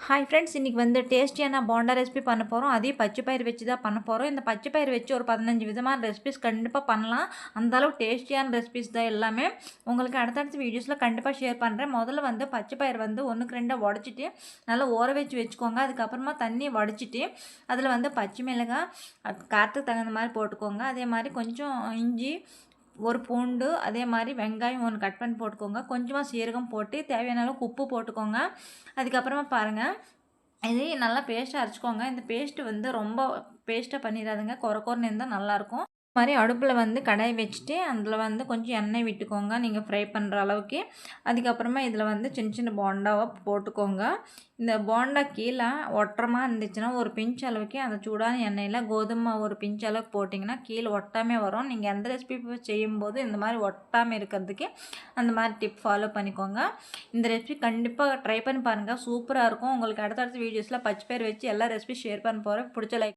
Hi friends, இன்றைக்கி வந்து டேஸ்டியான போண்டா ரெசிபி பண்ண போகிறோம். அதையும் பச்சை பயிறு வச்சு தான் பண்ண போகிறோம். இந்த பச்சை பயிறு வச்சு ஒரு 15 விதமான ரெசிபிஸ் கண்டிப்பாக பண்ணலாம். அந்தளவுக்கு டேஸ்டியான ரெசிபிஸ் தான் எல்லாமே. உங்களுக்கு அடுத்தடுத்த வீடியோஸில் கண்டிப்பாக ஷேர் பண்ணுறேன். முதல்ல வந்து பச்சை பயிறு வந்து 1க்கு 2 உடச்சிட்டு நல்லா ஊற வச்சு வச்சுக்கோங்க. அதுக்கப்புறமா தண்ணியை வடிச்சிட்டு அதில் வந்து பச்சை மிளகாய் காரத்துக்கு தகுந்த மாதிரி போட்டுக்கோங்க. அதே மாதிரி கொஞ்சம் இஞ்சி, ஒரு பூண்டு, அதே மாதிரி வெங்காயம் 1 கட் பண்ணி போட்டுக்கோங்க. கொஞ்சமாக சீரகம் போட்டு தேவையான அளவுக்கு உப்பு போட்டுக்கோங்க. அதுக்கப்புறமா பாருங்கள், இதையும் நல்லா பேஸ்ட்டாக அரைச்சிக்கோங்க. இந்த பேஸ்ட்டு வந்து ரொம்ப பேஸ்ட்டாக பண்ணிடாதுங்க, கொரன்னு இருந்தால் நல்லாயிருக்கும். இது மாதிரி அடுப்பில் வந்து கடாய் வச்சுட்டு அதில் வந்து கொஞ்சம் எண்ணெய் விட்டுக்கோங்க, நீங்கள் ஃப்ரை பண்ணுற அளவுக்கு. அதுக்கப்புறமா இதில் வந்து சின்ன சின்ன போண்டாவை போட்டுக்கோங்க. இந்த போண்டா கீழே ஒட்டுறமா இருந்துச்சுன்னா ஒரு பிஞ்ச் அளவுக்கு அந்த சூடான எண்ணெயில் கோதுமை ஒரு பிஞ்ச் அளவுக்கு போட்டிங்கன்னா கீழே ஒட்டாமே வரும். நீங்கள் எந்த ரெசிபி செய்யும்போது இந்த மாதிரி ஒட்டாமல் இருக்கிறதுக்கு அந்த மாதிரி டிப் ஃபாலோ பண்ணிக்கோங்க. இந்த ரெசிபி கண்டிப்பாக ட்ரை பண்ணி பாருங்கள், சூப்பராக இருக்கும். உங்களுக்கு அடுத்தடுத்த வீடியோஸில் பச்சை பயிறு வச்சு எல்லா ரெசிபி ஷேர் பண்ண போகிறேன். பிடிச்ச லைக்